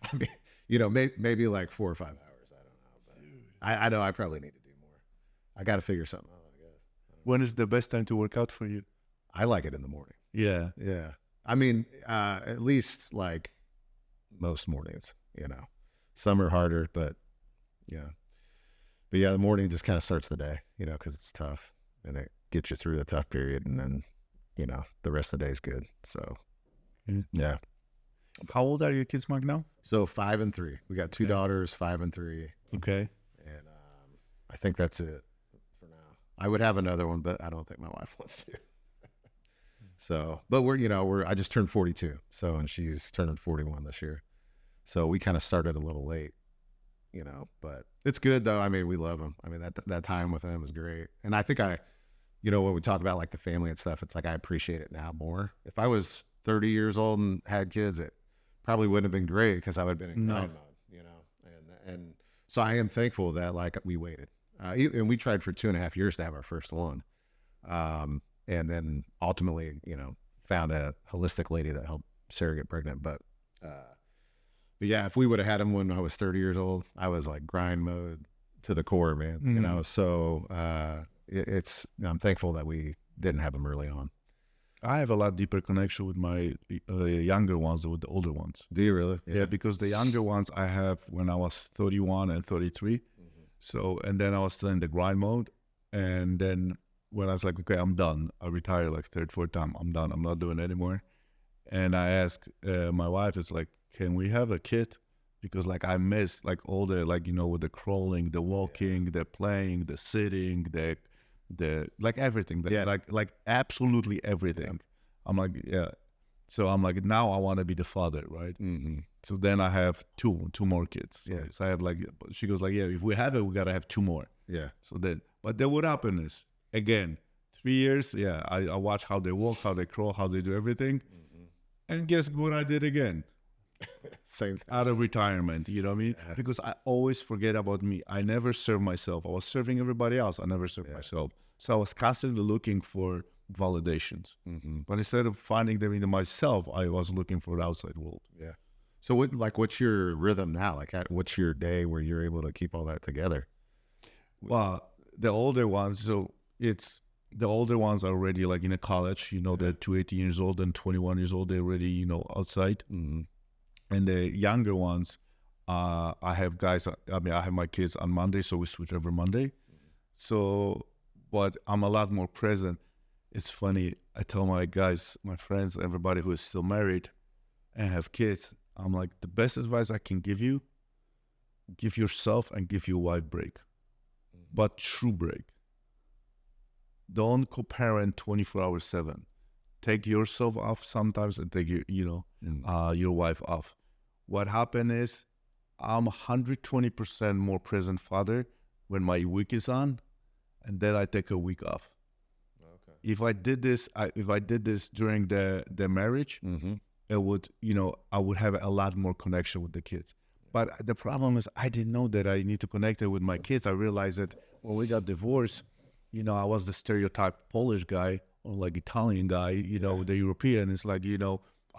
I mean, you know, maybe like 4 or 5 hours. I don't know. But I know I probably need to do more. I got to figure something out, I guess. When is the best time to work out for you? I like it in the morning. Yeah. Yeah. I mean, at least like most mornings, you know, some are harder, but yeah. But yeah, the morning just kind of starts the day, you know, because it's tough and it gets you through the tough period, and then, you know, the rest of the day is good. So, yeah. How old are your kids, Mark, now? So 5 and 3. We got 2 daughters, 5 and 3. Okay. And I think that's it for now. I would have another one, but I don't think my wife wants to. So, but I just turned 42. So, and she's turning 41 this year. So we kind of started a little late, you know, but it's good though. I mean, we love them. I mean, that time with them is great. And I think when we talk about like the family and stuff, it's like, I appreciate it now more. If I was 30 years old and had kids, it probably wouldn't have been great because I would have been in grind mode, you know? And so I am thankful that like we waited, and we tried for 2.5 years to have our first one. And then ultimately, you know, found a holistic lady that helped Sarah get pregnant. But yeah, if we would have had him when I was 30 years old, I was like grind mode to the core, man, you know? So, I'm thankful that we didn't have him early on. I have a lot deeper connection with my younger ones than with the older ones. Do you really? Yeah, because the younger ones I have when I was 31 and 33. So, and then I was still in the grind mode. And then when I was like, okay, I'm done. I retire like third, fourth time. I'm done. I'm not doing it anymore. And I asked my wife, it's like, can we have a kid? Because like I missed like all the, like, you know, with the crawling, the walking, the playing, the sitting, the like everything, like absolutely everything. I'm like, yeah. So I'm like, now I want to be the father, right? So then I have two more kids. Yeah. So I have like, she goes like, yeah, if we have it, we got to have 2 more. Yeah. So but then what happened is, again, 3 years, yeah, I watch how they walk, how they crawl, how they do everything. And guess what I did again? Same thing. Out of retirement, you know what I mean? Yeah. Because I always forget about me. I never serve myself. I was serving everybody else. I never served myself. So I was constantly looking for validations. But instead of finding them in myself, I was looking for the outside world. Yeah. So what's your rhythm now? Like what's your day where you're able to keep all that together? Well, the older ones, the older ones are already like in a college, they're 18 years old and 21 years old. They're already, outside. And the younger ones, I have my kids on Monday, so we switch every Monday. So, but I'm a lot more present. It's funny. I tell my guys, my friends, everybody who is still married and have kids, I'm like, the best advice I can give you, give yourself and give your wife break, but true break. Don't co-parent 24/7. Take yourself off sometimes and take your wife off. What happened is I'm 120% more present father when my week is on, and then I take a week off. Okay. If I did this during the marriage, it would, I would have a lot more connection with the kids. But the problem is I didn't know that I need to connect it with my kids. I realized that when we got divorced, I was the stereotype Polish guy or like Italian guy, the European. It's like,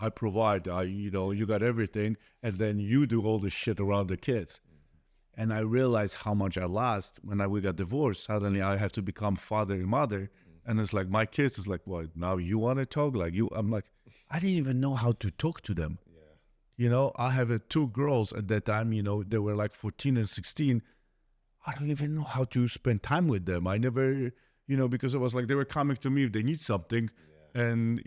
I provide, you got everything, and then you do all the shit around the kids. And I realized how much I lost when we got divorced. Suddenly I have to become father and mother. And it's like, my kids is like, well, now you want to talk like you? I'm like, I didn't even know how to talk to them. Yeah. I have 2 girls at that time, they were like 14 and 16. I don't even know how to spend time with them. I never, because it was like they were coming to me if they need something. Yeah. And,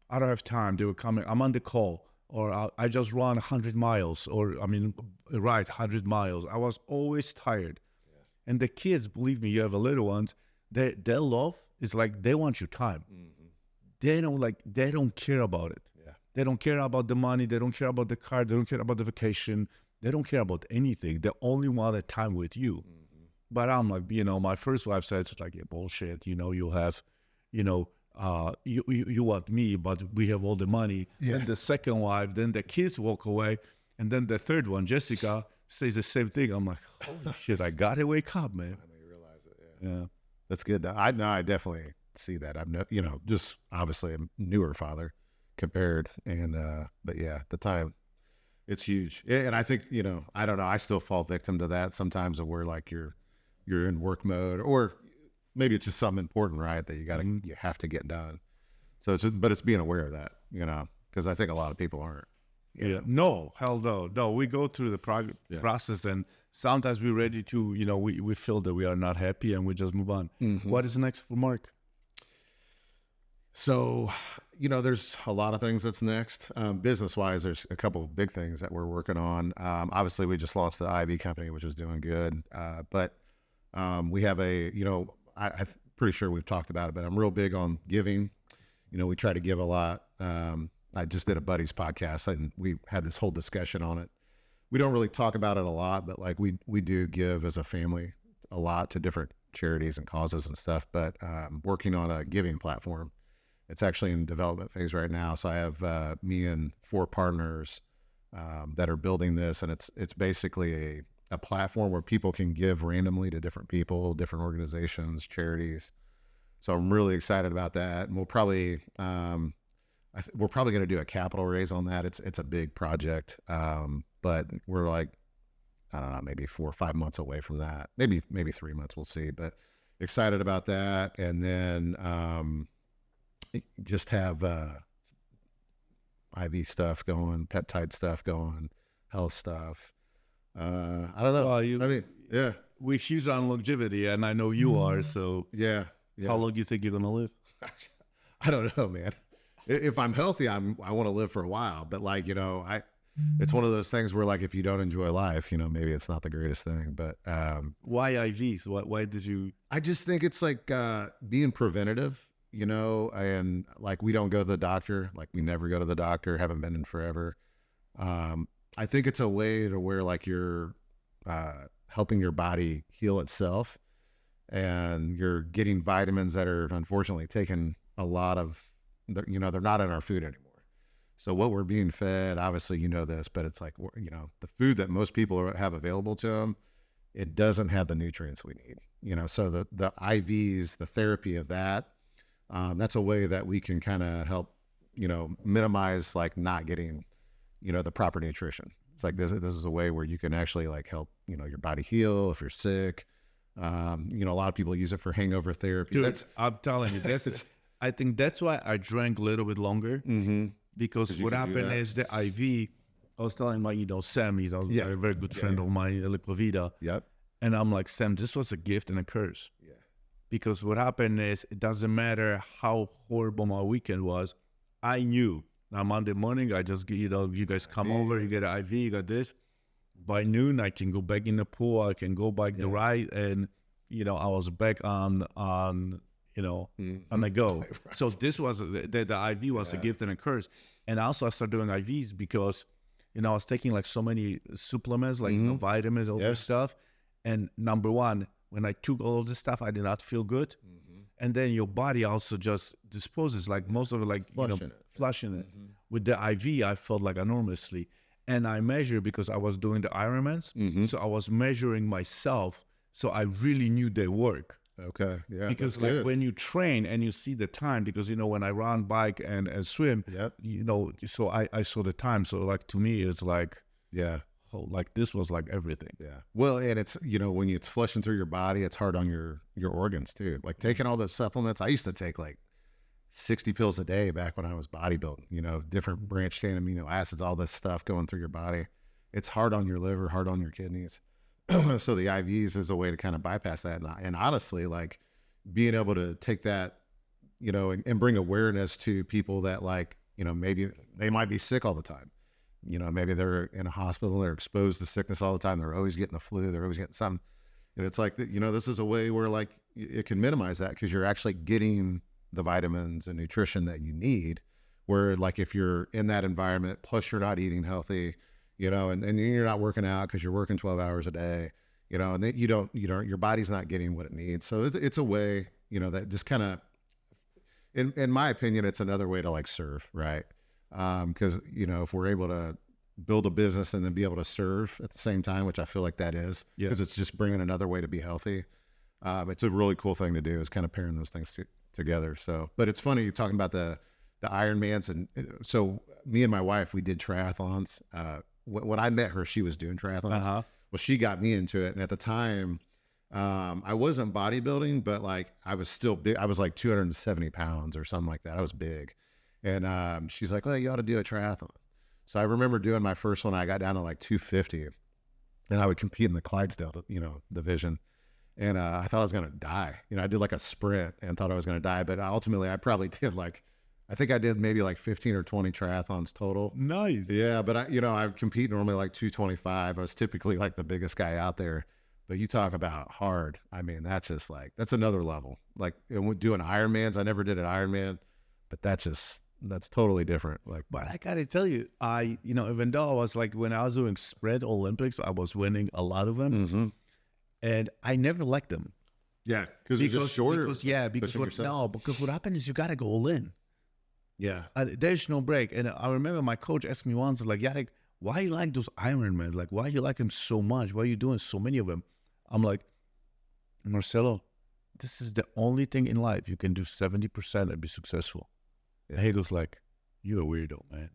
I don't have time. They were coming. I'm on the call, or I just run 100 miles, ride 100 miles. I was always tired. Yeah. And the kids, believe me, you have a little ones, their love is like they want your time. They don't care about it. Yeah. They don't care about the money. They don't care about the car. They don't care about the vacation. They don't care about anything. They only want a time with you. But I'm like, my first wife said, it's like, yeah, bullshit. You'll have, you want me, but we have all the money. Yeah. Then the second wife, then the kids walk away. And then the third one, Jessica, says the same thing. I'm like, holy shit, I got to wake up, man. Finally realize it, yeah. That's good. I definitely see that. I'm just obviously a newer father compared. And, but yeah, at the time, it's huge. And I think, I don't know, I still fall victim to that sometimes of where like you're in work mode, or maybe it's just something important, right? That you have to get done. So but it's being aware of that, because I think a lot of people aren't. Yeah. No, hell no. No, we go through the process, and sometimes we're ready to, we feel that we are not happy and we just move on. What is next for Mark? So, there's a lot of things that's next. Business-wise, there's a couple of big things that we're working on. Obviously, we just launched the IV company, which is doing good. But we have I'm pretty sure we've talked about it, but I'm real big on giving. We try to give a lot. I just did a buddy's podcast, and we had this whole discussion on it. We don't really talk about it a lot, but like we do give as a family a lot to different charities and causes and stuff. But working on a giving platform. It's actually in development phase right now. So I have me and 4 partners that are building this, and it's basically a platform where people can give randomly to different people, different organizations, charities. So I'm really excited about that, and we'll probably we're probably going to do a capital raise on that. It's a big project, but we're like, I don't know, maybe 4 or 5 months away from that. Maybe 3 months. We'll see. But excited about that, and then. Just have IV stuff going, peptide stuff going, health stuff. I don't know. Well, yeah. We're huge on longevity, and I know you are. So yeah. How long do you think you're gonna live? I don't know, man. If I'm healthy, I want to live for a while. But like, it's one of those things where like if you don't enjoy life, maybe it's not the greatest thing. But why IVs? Why did you? I just think it's like being preventative. And like we don't go to the doctor, like we never go to the doctor, haven't been in forever. I think it's a way to where like you're helping your body heal itself, and you're getting vitamins that are unfortunately taking a lot of, you know, they're not in our food anymore. So what we're being fed, obviously, you know this, but it's like, you know, the food that most people have available to them, it doesn't have the nutrients we need, you know. So the IVs, the therapy of that, that's a way that we can kind of help, you know, minimize like not getting, you know, the proper nutrition. It's like this is a way where you can actually like help, you know, your body heal if you're sick. You know, a lot of people use it for hangover therapy. Dude, I'm telling you, I think that's why I drank a little bit longer, because what happened is the IV, I was telling my, you know, Sam, you know, a very good friend of mine, Liquavida. Yep. And I'm like, Sam, this was a gift and a curse. Yeah. Because what happened is, it doesn't matter how horrible my weekend was. I knew now Monday morning, I just get, you know, you guys come over, you get an IV, you got this. By noon, I can go back in the pool, I can go back the ride, and, you know, I was back on you know, on the go. Right. So this was, the IV was a gift and a curse. And also I started doing IVs because, you know, I was taking like so many supplements, like you know, vitamins, all this stuff. And number one, when I took all of this stuff, I did not feel good. And then your body also just disposes, like most of it, like, flushing it. With the IV, I felt like enormously. And I measured, because I was doing the Ironmans. So I was measuring myself. So I really knew they work. Okay. Yeah. Because like when you train and you see the time, because, you know, when I run, bike and swim, you know, so I saw the time. So like, to me, it's like, like this was like everything. Yeah. Well, and it's, you know, when it's flushing through your body, it's hard on your organs too. Like taking all those supplements, I used to take like 60 pills a day back when I was bodybuilding, you know, different branched chain amino acids, all this stuff going through your body. It's hard on your liver, hard on your kidneys. So the IVs is a way to kind of bypass that. And honestly, like being able to take that, you know, and bring awareness to people that, like, you know, maybe they might be sick all the time. You know, maybe they're in a hospital, they're exposed to sickness all the time. They're always getting the flu. They're always getting something. And it's like, you know, this is a way where like it can minimize that, because you're actually getting the vitamins and nutrition that you need, where like if you're in that environment, plus you're not eating healthy, you know, and you're not working out because you're working 12 hours a day, you know, and then you don't, your body's not getting what it needs. So it's a way, you know, that just kind of, in my opinion, it's another way to like serve, right? Because, you know, if we're able to build a business and then be able to serve at the same time, which I feel like that is, because it's just bringing another way to be healthy. It's a really cool thing to do, is kind of pairing those things together. So, but it's funny talking about the Ironmans. And so me and my wife, we did triathlons. When I met her, she was doing triathlons. Well, she got me into it. And at the time, I wasn't bodybuilding, but like I was still big. I was like 270 pounds or something like that. I was big. And she's like, well, you ought to do a triathlon. So I remember doing my first one. I got down to like 250, and I would compete in the Clydesdale, you know, division. And I thought I was going to die. You know, I did like a sprint and thought I was going to die, but ultimately I probably did like, I think I did maybe like 15 or 20 triathlons total. Nice. Yeah. But I compete normally like 225. I was typically like the biggest guy out there. But you talk about hard. I mean, that's just like, that's another level. Like doing Ironmans. I never did an Ironman, but that's totally different. Like, but I gotta tell you, you know, even though I was like, when I was doing spread Olympics, I was winning a lot of them, and I never liked them. Yeah, because it's just shorter. Because what happened is you gotta go all in. Yeah, there's no break. And I remember my coach asked me once, like, Jarek, why you like those Ironman? Like, why you like them so much? Why are you doing so many of them? I'm like, Marcelo, this is the only thing in life you can do 70% and be successful. And he goes like, you're a weirdo, man.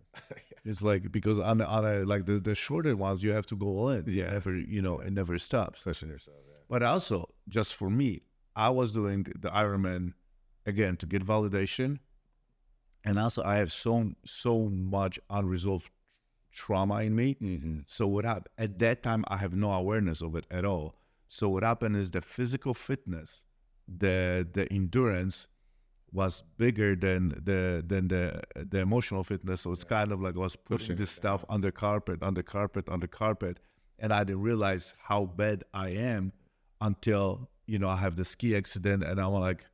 It's like, because on like the shorter ones, you have to go all in. Yeah. Never, you know, it never stops. Pushing yourself, yeah. But also, just for me, I was doing the Ironman, again, to get validation. And also, I have so much unresolved trauma in me. So what happened, at that time, I have no awareness of it at all. So what happened is the physical fitness, the endurance, was bigger than the emotional fitness. So it's kind of like I was pushing this stuff under carpet, and I didn't realize how bad I am until, you know, I have the ski accident, and I'm like,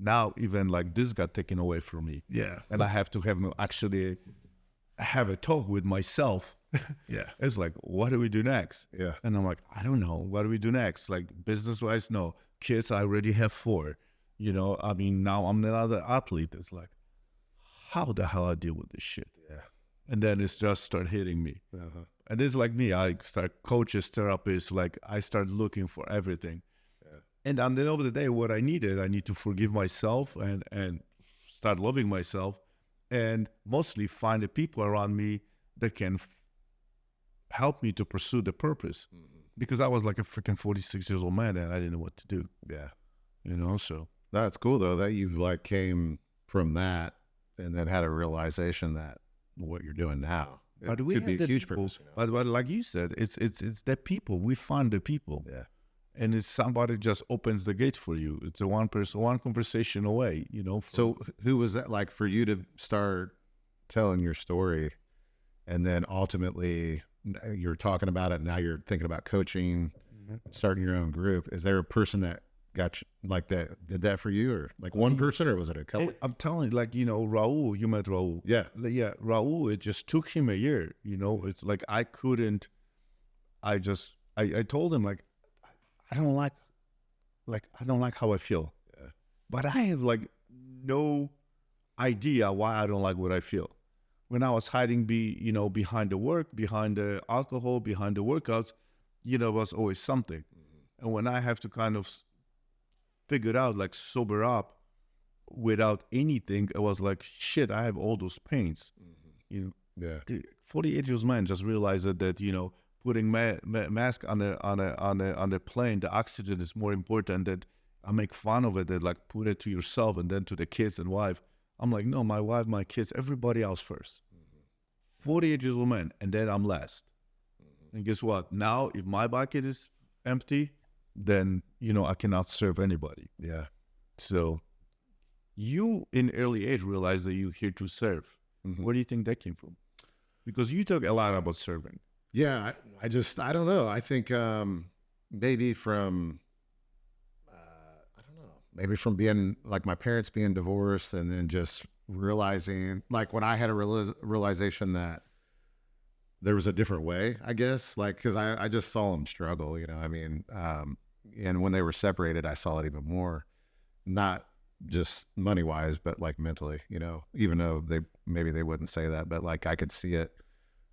now even like this got taken away from me. Yeah, and I have to actually have a talk with myself Yeah. It's like, what do we do next? Yeah. And I'm like, I don't know. What do we do next? Like business-wise, no. Kids, I already have 4. You know, I mean, now I'm another athlete. It's like, how the hell I deal with this shit? Yeah. And then it's just start hitting me. Uh-huh. And it's like me. I start coaches, therapists. Like I start looking for everything. Yeah. And at the end of the day, what I need to forgive myself and start loving myself, and mostly find the people around me that can help me to pursue the purpose. Because I was like a freaking 46 years old man and I didn't know what to do. Yeah. You know, so. That's cool though, that you've like came from that and then had a realization that what you're doing now, But we could be have a the huge people, purpose. You know? but like you said, it's the people. We find the people. Yeah. And it's somebody just opens the gate for you. It's a one person, one conversation away, you know. So who was that like for you to start telling your story and then ultimately you're talking about it, now you're thinking about coaching, starting your own group. Is there a person that got you, like that did that for you, or like one person, or was it a couple? I'm telling you, like, you know, Raul, you met Raul. Yeah. Yeah, Raul, it just took him a year, you know. It's like I couldn't, I told him, like, I don't like how I feel. Yeah. But I have like no idea why I don't like what I feel. When I was hiding behind the work, behind the alcohol, behind the workouts, you know, was always something. And when I have to kind of figure out, like, sober up without anything, it was like, shit, I have all those pains. You know, Yeah. dude, 48 years man just realized that, you know, putting mask on the plane, the oxygen is more important. That I make fun of it, that like put it to yourself and then to the kids and wife. I'm like, no, my wife, my kids, everybody else first. 48 years old man, and then I'm last. And guess what? Now, if my bucket is empty, then, you know, I cannot serve anybody. Yeah. So you, in early age, realize that you're here to serve. Where do you think that came from? Because you talk a lot about serving. Yeah. I don't know. I think maybe from, I don't know, maybe from being like my parents being divorced and then just realizing, like when I had a realization that there was a different way, I guess, like, cause I just saw them struggle, you know, I mean, and when they were separated, I saw it even more, not just money wise, but like mentally, you know, even though maybe they wouldn't say that, but like I could see it.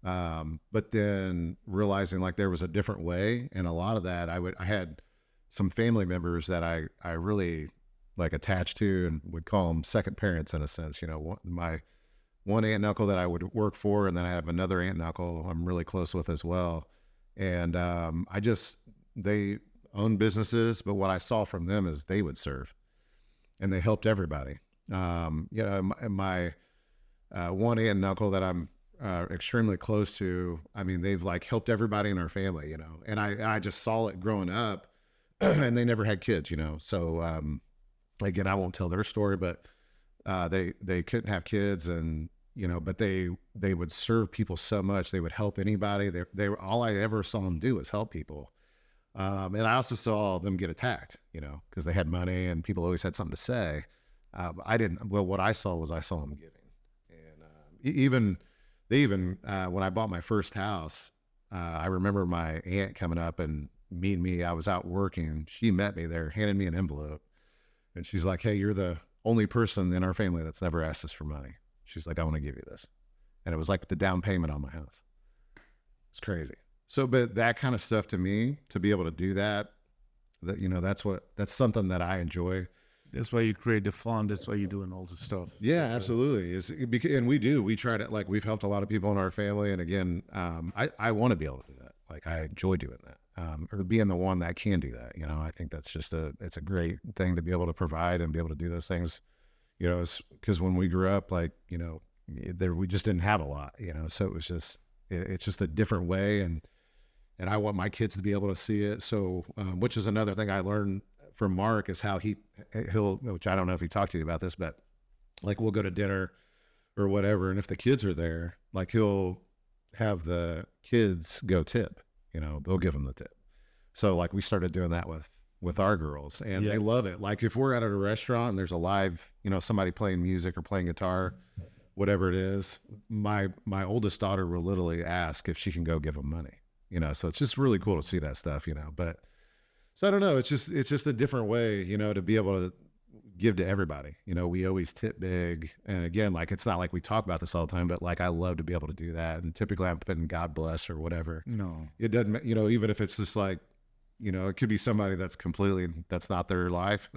But then realizing like there was a different way. And a lot of that I had some family members that I really like attached to and would call them second parents in a sense, you know, my one aunt and uncle that I would work for, and then I have another aunt and uncle I'm really close with as well. And they own businesses, but what I saw from them is they would serve and they helped everybody. You know, my one aunt and uncle that I'm extremely close to, I mean, they've like helped everybody in our family, you know, and I just saw it growing up and they never had kids, you know? So, again, I won't tell their story, but, they couldn't have kids and, you know, but they would serve people so much. They would help anybody. They were, all I ever saw them do was help people. And I also saw them get attacked, you know, cause they had money and people always had something to say. What I saw them giving. And, when I bought my first house, I remember my aunt coming up and meeting me. I was out working. She met me there, handed me an envelope. And she's like, hey, you're the only person in our family that's never asked us for money. She's like, I want to give you this. And it was like the down payment on my house. It's crazy. So, but that kind of stuff to me, to be able to do that, you know, that's something that I enjoy. That's why you create the fund. That's why you're doing all this stuff. Yeah, absolutely. And we try to, like, we've helped a lot of people in our family. And again, I want to be able to do that. Like, I enjoy doing that. Or being the one that can do that. You know, I think that's just it's a great thing to be able to provide and be able to do those things, you know, because when we grew up, like, you know, we just didn't have a lot, you know, so it's just a different way. And I want my kids to be able to see it. So, which is another thing I learned from Mark is how he'll, which I don't know if he talked to you about this, but like we'll go to dinner or whatever. And if the kids are there, like he'll have the kids go tip, you know, they'll give them the tip. So like we started doing that with our girls and they love it. Like if we're at a restaurant and there's a live, you know, somebody playing music or playing guitar, whatever it is, my oldest daughter will literally ask if she can go give them money, you know. So it's just really cool to see that stuff, you know. But so I don't know, it's just a different way, you know, to be able to give to everybody. You know, we always tip big, and again, like, it's not like we talk about this all the time, but like, I love to be able to do that. And typically I'm putting God bless or whatever. No, It doesn't, you know, even if it's just like, you know, it could be somebody that's not their life.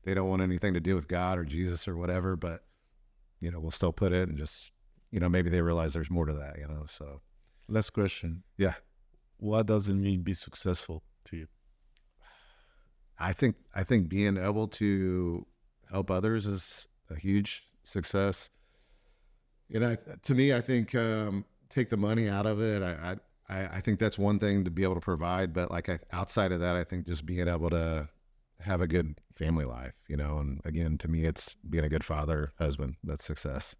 They don't want anything to do with God or Jesus or whatever, but, you know, we'll still put it, and just, you know, maybe they realize there's more to that, you know. So last question. yeah, What does it mean be successful to you? I think being able to help others is a huge success. You know, to me, I think, take the money out of it. I think that's one thing to be able to provide, but like, outside of that, I think just being able to have a good family life, you know. And again, to me, it's being a good father, husband. That's success.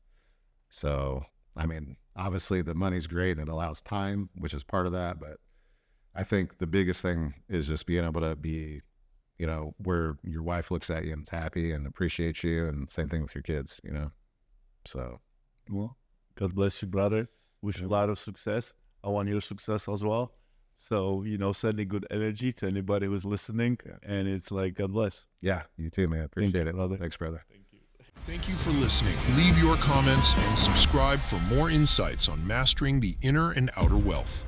So, I mean, obviously the money's great and it allows time, which is part of that. But I think the biggest thing is just being able to be, you know, where your wife looks at you and is happy and appreciates you, and same thing with your kids, you know. So, Well, God bless you, brother. Wish you a lot of success. I want your success as well. So, you know, sending good energy to anybody who's listening. Yeah. And it's like, God bless. yeah, you too, man. Appreciate you, it. brother. Thanks, brother. Thank you for listening. Leave your comments and subscribe for more insights on mastering the inner and outer wealth.